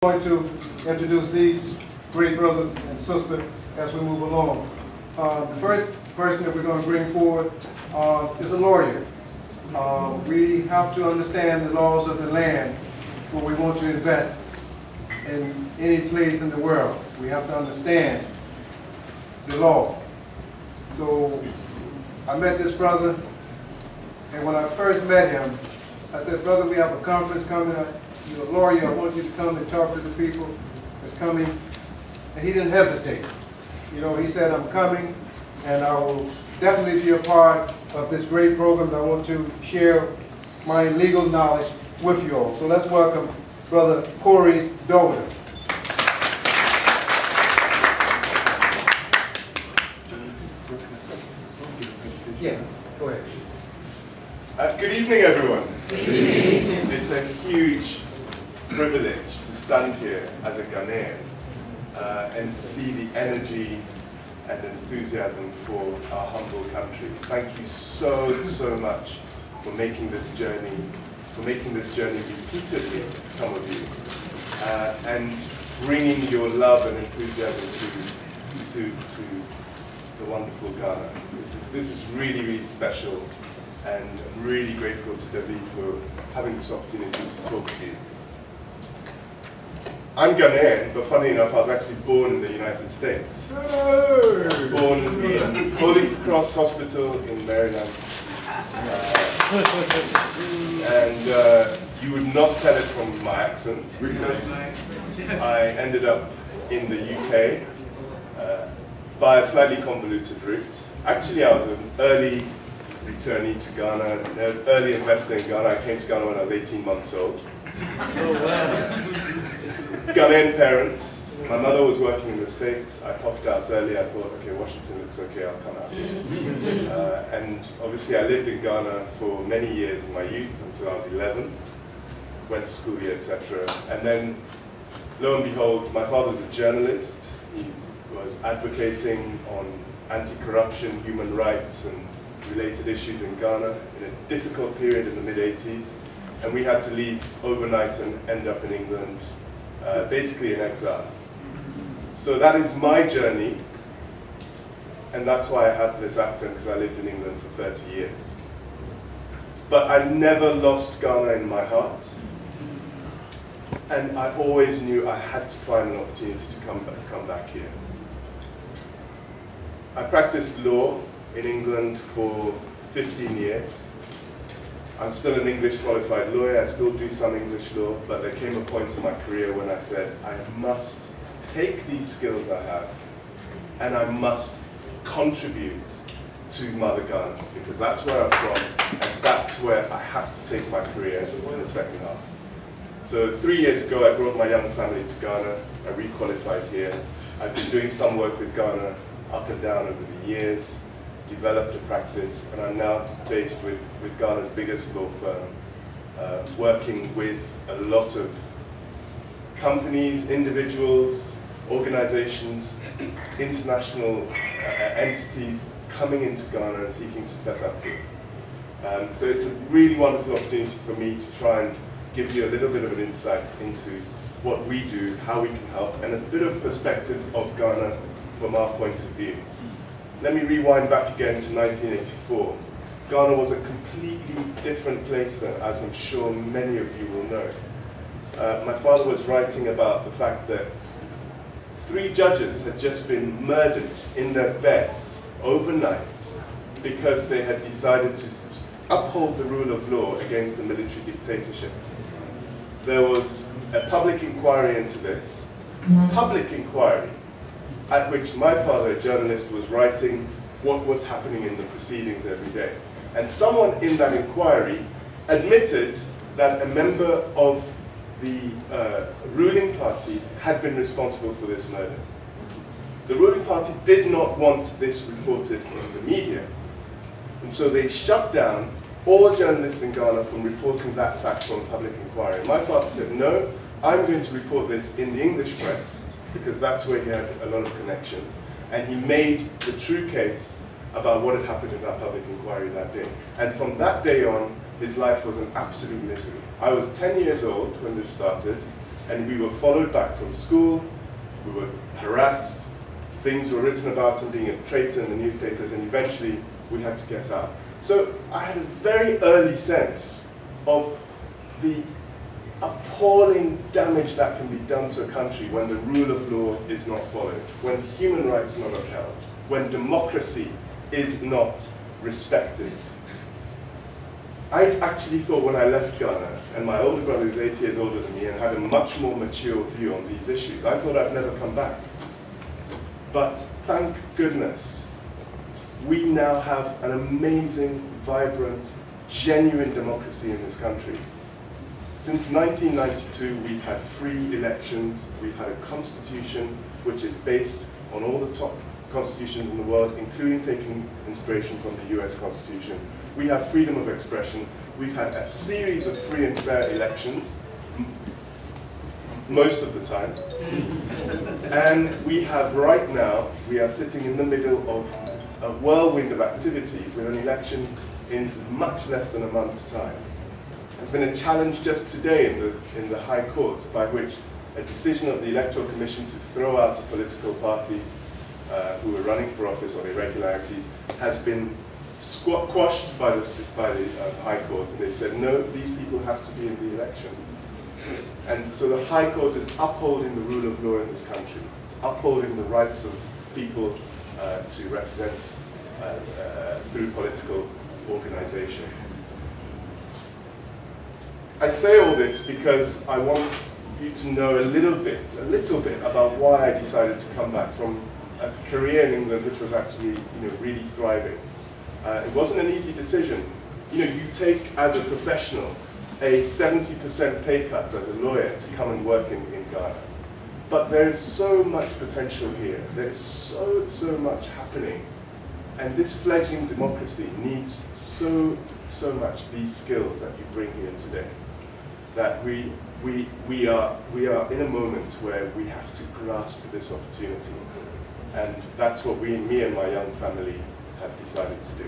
I'm going to introduce these great brothers and sisters as we move along. The first person that we're going to bring forward is a lawyer. We have to understand the laws of the land when we want to invest in any place in the world. We have to understand the law. So I met this brother, and when I first met him, I said, "Brother, we have a conference coming. You're a lawyer. I want you to come and talk to the people that's coming." And he didn't hesitate. You know, he said, "I'm coming, and I will definitely be a part of this great program. I want to share my legal knowledge with you all." So let's welcome Brother Corey Dover. Yeah, go ahead. Good evening, everyone. Good evening. It's a huge privilege to stand here as a Ghanaian and see the energy and enthusiasm for our humble country. Thank you so much for making this journey, repeatedly, some of you, and bringing your love and enthusiasm to the wonderful Ghana. This is really special, and I'm really grateful to David for having this opportunity to talk to you. I'm Ghanaian, but funny enough, I was actually born in the United States. Born in Holy Cross Hospital in Maryland. And you would not tell it from my accent, because I ended up in the UK by a slightly convoluted route. Actually, I was an early returnee to Ghana, an early investor in Ghana. I came to Ghana when I was 18 months old. Ghanaian parents. My mother was working in the States. I popped out early. I thought, okay, Washington looks okay, I'll come out here. And obviously I lived in Ghana for many years in my youth, until I was 11. Went to school here, etc. And then, lo and behold, my father's a journalist. He was advocating on anti-corruption, human rights, and related issues in Ghana in a difficult period in the mid-80s. And we had to leave overnight and end up in England, basically in exile. So that is my journey, and that's why I have this accent, because I lived in England for 30 years. But I never lost Ghana in my heart, and I always knew I had to find an opportunity to come back here. I practiced law in England for 15 years. I'm still an English qualified lawyer. I still do some English law, but there came a point in my career when I said, I must take these skills I have and I must contribute to Mother Ghana, because that's where I'm from, and that's where I have to take my career in the second half. So 3 years ago, I brought my young family to Ghana. I re-qualified here. I've been doing some work with Ghana up and down over the years, developed a practice, and I'm now based with Ghana's biggest law firm, working with a lot of companies, individuals, organizations, international entities coming into Ghana and seeking to set up here. So it's a really wonderful opportunity for me to try and give you a little bit of an insight into what we do, how we can help, and a bit of perspective of Ghana from our point of view. Let me rewind back again to 1984. Ghana was a completely different place then, as I'm sure many of you will know. My father was writing about the fact that 3 judges had just been murdered in their beds overnight because they had decided to uphold the rule of law against the military dictatorship. There was a public inquiry into this, public inquiry, at which my father, a journalist, was writing what was happening in the proceedings every day. And someone in that inquiry admitted that a member of the ruling party had been responsible for this murder. The ruling party did not want this reported in the media. And so they shut down all journalists in Ghana from reporting that fact from public inquiry. My father said, no, I'm going to report this in the English press, because that's where he had a lot of connections. And he made the true case about what had happened in that public inquiry that day. And from that day on, his life was an absolute misery. I was 10 years old when this started, And we were followed back from school, we were harassed, things were written about us being a traitor in the newspapers, and eventually we had to get out. So I had a very early sense of the appalling damage that can be done to a country when the rule of law is not followed, when human rights are not upheld, when democracy is not respected. I actually thought when I left Ghana, and my older brother was 8 years older than me and had a much more mature view on these issues, I thought I'd never come back. But thank goodness, we now have an amazing, vibrant, genuine democracy in this country. Since 1992, we've had free elections, we've had a constitution which is based on all the top constitutions in the world, including taking inspiration from the US Constitution. We have freedom of expression. We've had a series of free and fair elections, most of the time. And we have right now, we are sitting in the middle of a whirlwind of activity with an election in much less than a month's time. There's been a challenge just today in the High Court by which a decision of the Electoral Commission to throw out a political party who were running for office on irregularities has been quashed by the High Court, and they said, no, these people have to be in the election. And so the High Court is upholding the rule of law in this country. It's upholding the rights of people to represent through political organization. I say all this because I want you to know a little bit about why I decided to come back from a career in England which was actually, really thriving. It wasn't an easy decision. You take as a professional a 70% pay cut as a lawyer to come and work in Ghana. But there is so much potential here. There is so much happening. And this fledgling democracy needs so much these skills that you bring here today. That we are in a moment where we have to grasp this opportunity. And that's what me and my young family have decided to do.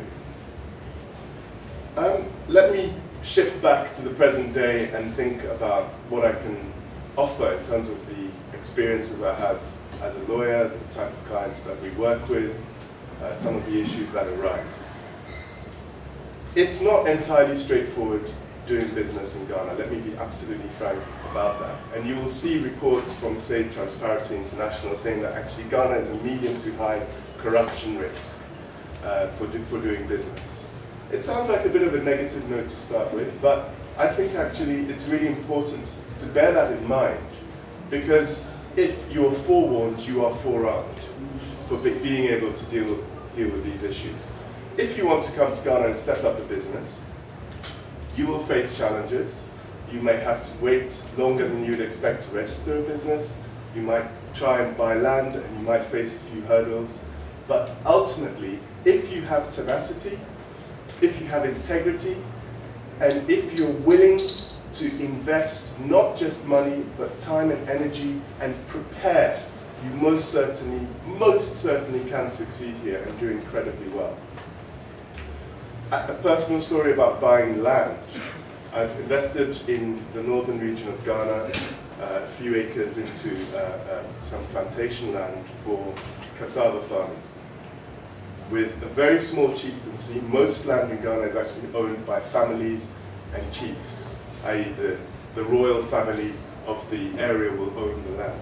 Let me shift back to the present day and think about what I can offer in terms of the experiences I have as a lawyer, the type of clients that we work with, some of the issues that arise. It's not entirely straightforward doing business in Ghana. Let me be absolutely frank about that. And you will see reports from, say, Transparency International saying that actually Ghana is a medium to high corruption risk for doing business. It sounds like a bit of a negative note to start with, but I think actually it's really important to bear that in mind, because if you are forewarned, you are forearmed for being able to deal with these issues. If you want to come to Ghana and set up a business, you will face challenges. You may have to wait longer than you'd expect to register a business. You might try and buy land and you might face a few hurdles. But ultimately, if you have tenacity, if you have integrity, and if you're willing to invest not just money, but time and energy and prepare, you most certainly can succeed here and do incredibly well. A personal story about buying land. I've invested in the northern region of Ghana, a few acres into some plantation land for cassava farming. With a very small chieftaincy, most land in Ghana is actually owned by families and chiefs, i.e. the royal family of the area will own the land.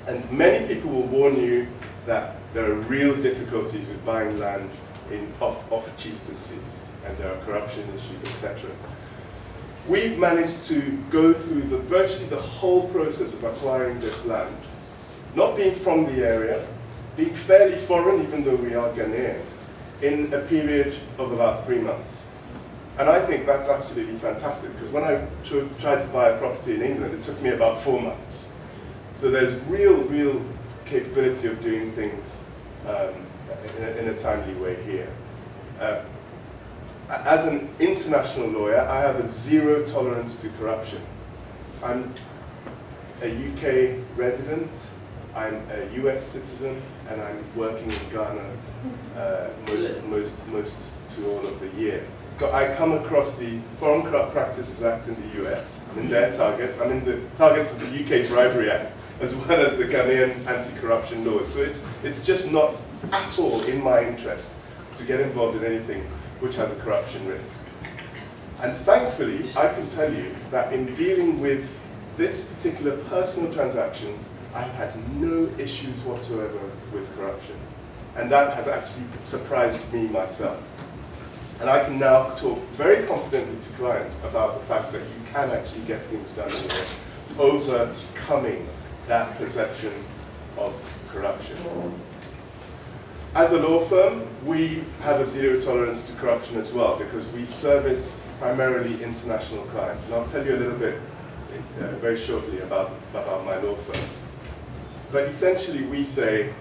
And many people will warn you that there are real difficulties with buying land off chieftaincies, and there are corruption issues, etc. We've managed to go through virtually the whole process of acquiring this land, not being from the area, being fairly foreign, even though we are Ghanaian, in a period of about 3 months. And I think that's absolutely fantastic, because when I tried to buy a property in England, it took me about 4 months. So there's real capability of doing things in a timely way here. As an international lawyer, I have a zero tolerance to corruption. I'm a UK resident, I'm a US citizen, and I'm working in Ghana most to all of the year. So I come across the Foreign Corrupt Practices Act in the US, I'm in their targets, I'm in the targets of the UK Bribery Act, as well as the Ghanaian anti-corruption laws. So it's just not at all in my interest to get involved in anything which has a corruption risk. And thankfully, I can tell you that in dealing with this particular personal transaction, I've had no issues whatsoever with corruption. And that has actually surprised me myself. And I can now talk very confidently to clients about the fact that you can actually get things done here, overcoming that perception of corruption. As a law firm, we have a zero tolerance to corruption as well, because we service primarily international clients. And I'll tell you a little bit very shortly about my law firm. But essentially we say,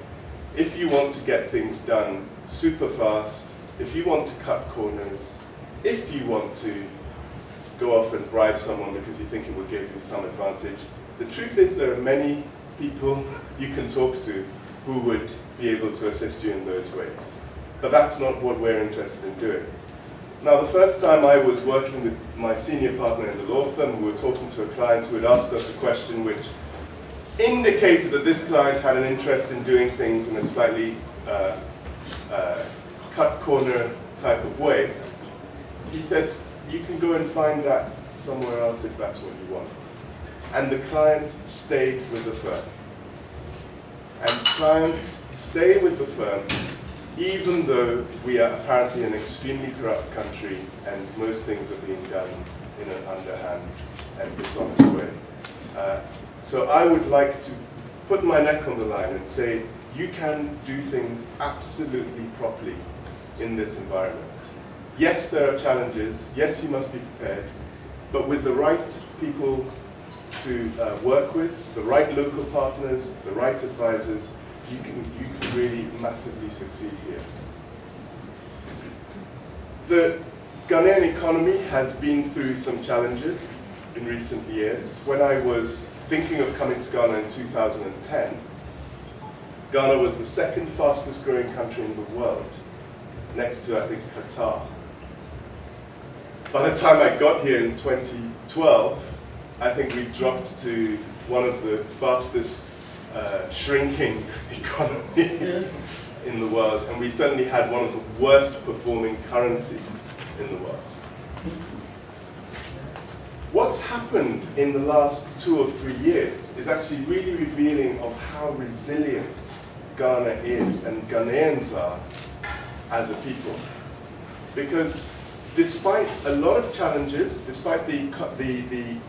if you want to get things done super fast, if you want to cut corners, if you want to go off and bribe someone because you think it will give you some advantage, the truth is there are many people you can talk to who would be able to assist you in those ways. But that's not what we're interested in doing. Now, the first time I was working with my senior partner in the law firm, we were talking to a client who had asked us a question which indicated that this client had an interest in doing things in a slightly cut corner type of way. He said, you can go and find that somewhere else if that's what you want. And the client stayed with the firm. And clients stay with the firm even though we are apparently an extremely corrupt country and most things are being done in an underhand and dishonest way. So I would like to put my neck on the line and say, you can do things absolutely properly in this environment. Yes, there are challenges. Yes, you must be prepared. But with the right people to work with, the right local partners, the right advisors, you can really massively succeed here. The Ghanaian economy has been through some challenges in recent years. When I was thinking of coming to Ghana in 2010, Ghana was the second fastest growing country in the world, next to, I think, Qatar. By the time I got here in 2012, I think we dropped to one of the fastest shrinking economies in the world, and we certainly had one of the worst performing currencies in the world. What's happened in the last 2 or 3 years is actually really revealing of how resilient Ghana is and Ghanaians are as a people. Because despite a lot of challenges, despite the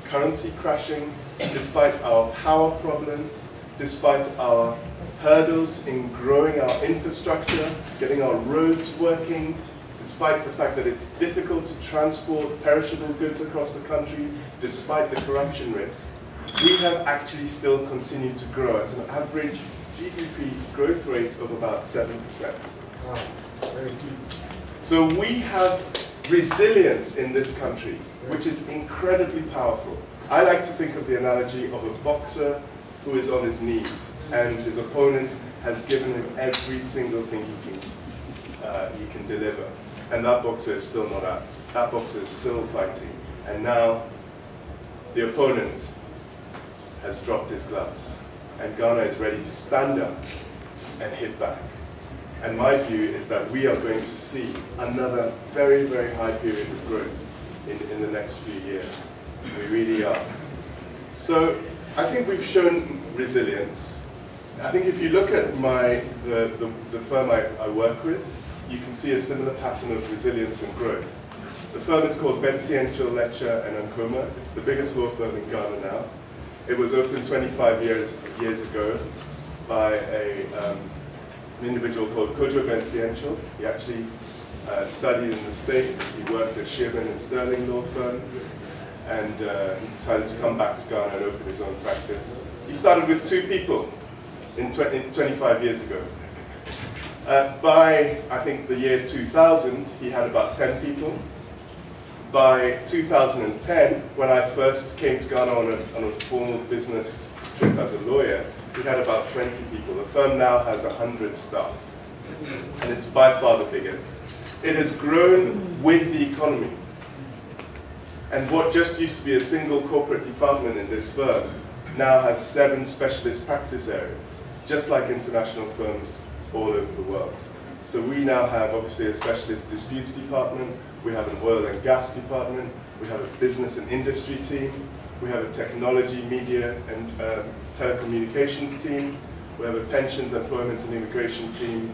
currency crashing, despite our power problems, despite our hurdles in growing our infrastructure, getting our roads working, despite the fact that it's difficult to transport perishable goods across the country, despite the corruption risk, we have actually still continued to grow at an average GDP growth rate of about 7%. Wow. Very good. So we have resilience in this country, which is incredibly powerful. I like to think of the analogy of a boxer who is on his knees and his opponent has given him every single thing he can deliver. And that boxer is still not out. That boxer is still fighting. And now the opponent has dropped his gloves. And Ghana is ready to stand up and hit back. And my view is that we are going to see another very, very high period of growth in the next few years. We really are. So I think we've shown resilience. I think if you look at the firm I work with, you can see a similar pattern of resilience and growth. The firm is called Bensiencho, Lecture and Ankoma. It's the biggest law firm in Ghana now. It was opened 25 years ago by an individual called Kojo Bensiencho. He actually studied in the States. He worked at Shearman and Sterling law firm. And he decided to come back to Ghana and open his own practice. He started with 2 people in 25 years ago. By, I think, the year 2000, he had about 10 people. By 2010, when I first came to Ghana on a formal business trip as a lawyer, we had about 20 people. The firm now has 100 staff, and it's by far the biggest. It has grown with the economy. And what just used to be a single corporate department in this firm now has 7 specialist practice areas, just like international firms all over the world. So we now have obviously a specialist disputes department, we have an oil and gas department, we have a business and industry team, we have a technology, media and telecommunications team, we have a pensions, employment and immigration team,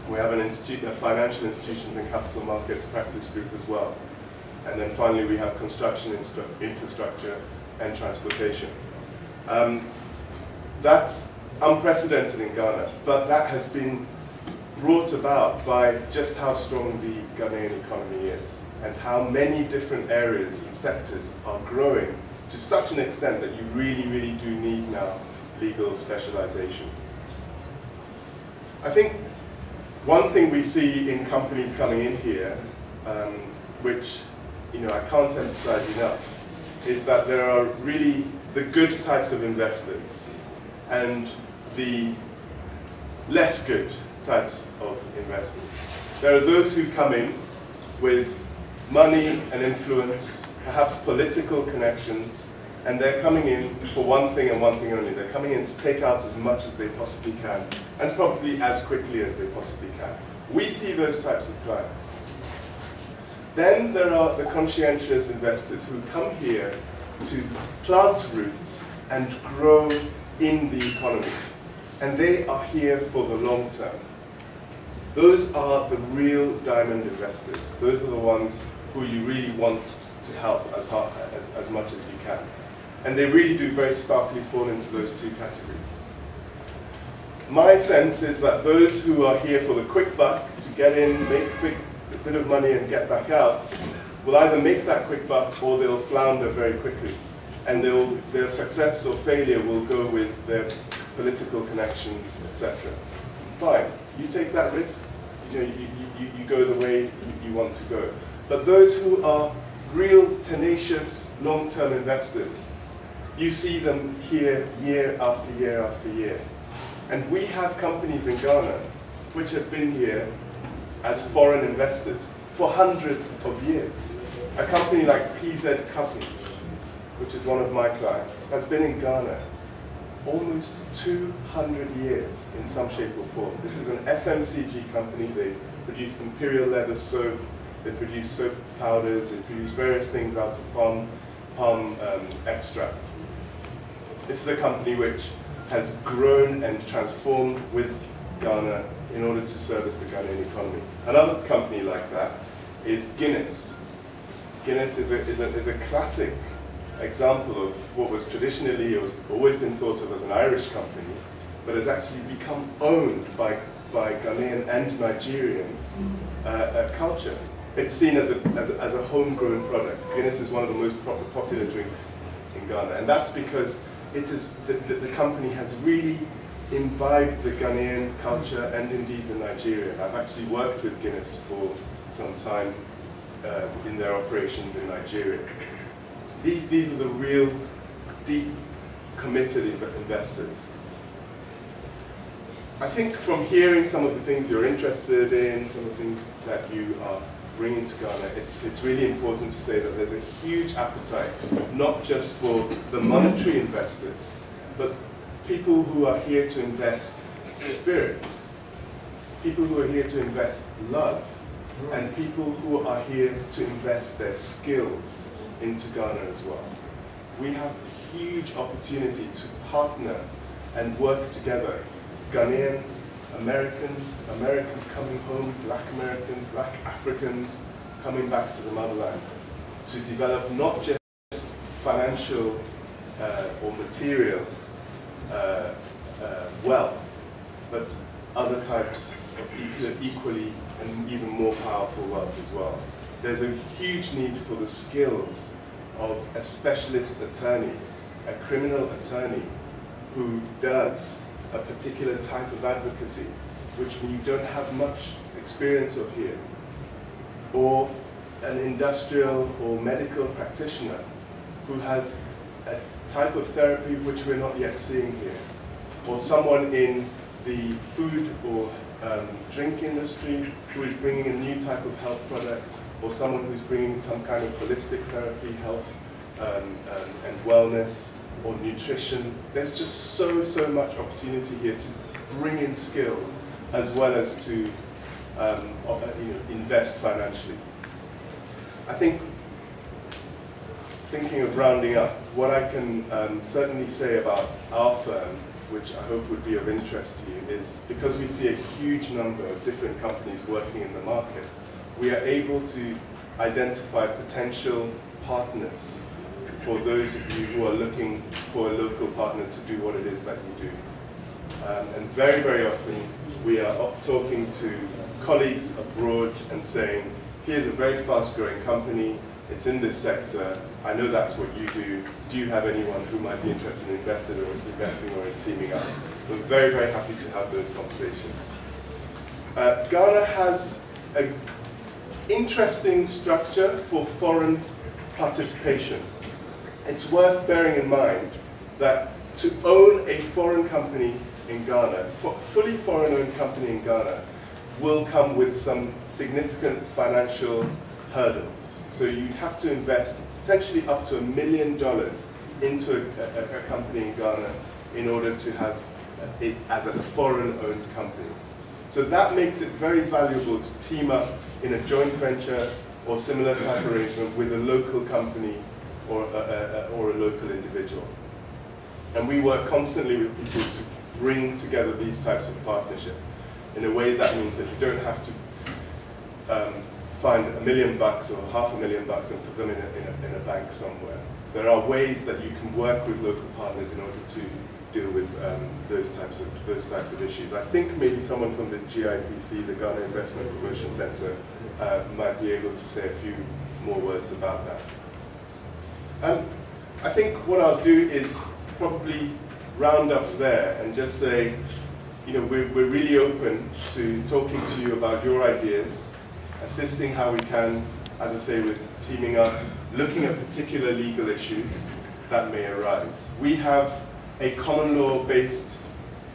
we have a financial institutions and capital markets practice group as well. And then finally we have construction infrastructure and transportation. That's unprecedented in Ghana, but that has been brought about by just how strong the Ghanaian economy is and how many different areas and sectors are growing to such an extent that you really, really do need now legal specialization. I think one thing we see in companies coming in here, which I can't emphasize enough, is that there are really the good types of investors and the less good types of investors. There are those who come in with money and influence, perhaps political connections, and they're coming in for one thing and one thing only. They're coming in to take out as much as they possibly can, and probably as quickly as they possibly can. We see those types of clients. Then there are the conscientious investors who come here to plant roots and grow in the economy. And they are here for the long term. Those are the real diamond investors. Those are the ones who you really want to help as much as you can. And they really do very starkly fall into those 2 categories. My sense is that those who are here for the quick buck, to get in, make a bit of money and get back out, will either make that quick buck or they'll flounder very quickly. And their success or failure will go with their political connections, etc. Fine, you take that risk, you go the way you want to go. But those who are real tenacious long-term investors, you see them here year after year after year. And we have companies in Ghana which have been here as foreign investors for hundreds of years. A company like PZ Cousins, which is one of my clients, has been in Ghana almost 200 years in some shape or form. This is an FMCG company. They produce imperial leather soap, they produce soap powders, they produce various things out of palm extract. This is a company which has grown and transformed with Ghana in order to service the Ghanaian economy. Another company like that is Guinness. Guinness is a classic example of what was traditionally, or has always been thought of as an Irish company, but has actually become owned by Ghanaian and Nigerian culture. It's seen as a homegrown product. Guinness is one of the most popular drinks in Ghana, and that's because the company has really imbibed the Ghanaian culture and indeed the Nigerian. I've actually worked with Guinness for some time in their operations in Nigeria. These are the real deep, committed investors. I think from hearing some of the things you're interested in, some of the things that you are bringing to Ghana, it's really important to say that there's a huge appetite, not just for the monetary investors, but people who are here to invest spirit, people who are here to invest love, and people who are here to invest their skills into Ghana as well. We have a huge opportunity to partner and work together. Ghanaians, Americans, Americans coming home, Black Americans, Black Africans coming back to the motherland, to develop not just financial or material wealth, but other types of equally and even more powerful wealth as well. There's a huge need for the skills of a specialist attorney, a criminal attorney who does a particular type of advocacy, which you don't have much experience of here, or an industrial or medical practitioner who has a type of therapy which we're not yet seeing here, or someone in the food or drink industry who is bringing a new type of health product, or someone who's bringing some kind of holistic therapy, health and wellness, or nutrition. There's just so much opportunity here to bring in skills as well as to invest financially. I think, thinking of rounding up, what I can certainly say about our firm, which I hope would be of interest to you, is because we see a huge number of different companies working in the market, we are able to identify potential partners for those of you who are looking for a local partner to do what it is that you do. And very often we are talking to colleagues abroad and saying, here's a very fast-growing company, it's in this sector, I know that's what you do. Do you have anyone who might be interested in investing or in teaming up? We're very happy to have those conversations. Ghana has an interesting structure for foreign participation. It's worth bearing in mind that to own a foreign company in Ghana, fully foreign-owned company in Ghana, will come with some significant financial hurdles. So you'd have to invest potentially up to $1 million into a company in Ghana in order to have it as a foreign-owned company. So that makes it very valuable to team up in a joint venture or similar type arrangement with a local company or a local individual. And we work constantly with people to bring together these types of partnership in a way that means that you don't have to find $1 million or $500,000 and put them in a bank somewhere. There are ways that you can work with local partners in order to deal with those types of issues. I think maybe someone from the GIPC, the Ghana Investment Promotion Center, might be able to say a few more words about that. I think what I'll do is probably round up there and just say, we're really open to talking to you about your ideas, assisting how we can, as I say, with teaming up, looking at particular legal issues that may arise. We have a common law-based,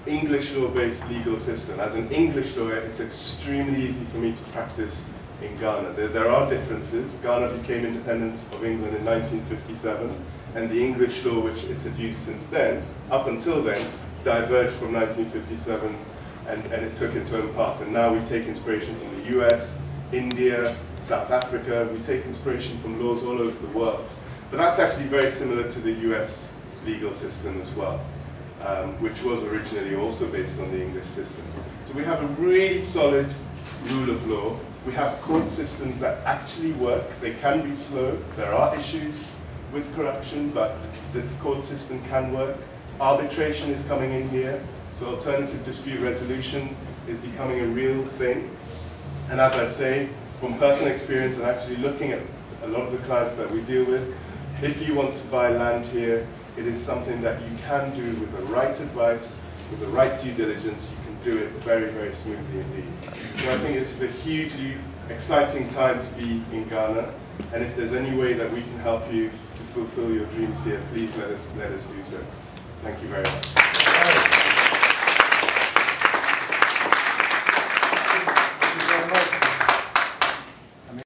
English law-based legal system. As an English lawyer, it's extremely easy for me to practice in Ghana. There are differences. Ghana became independent of England in 1957, and the English law which it's had used since then, up until then, diverged from 1957, and it took its own path. And now we take inspiration from the US, India, South Africa. We take inspiration from laws all over the world. But that's actually very similar to the US legal system as well, which was originally also based on the English system. So we have a really solid rule of law. We have court systems that actually work. They can be slow. There are issues with corruption, but the court system can work. Arbitration is coming in here. So alternative dispute resolution is becoming a real thing. And as I say, from personal experience and actually looking at a lot of the clients that we deal with, if you want to buy land here, it is something that you can do with the right advice, with the right due diligence. You can do it very smoothly indeed. So I think this is a hugely exciting time to be in Ghana. And if there's any way that we can help you to fulfill your dreams here, please let us do so. Thank you very much.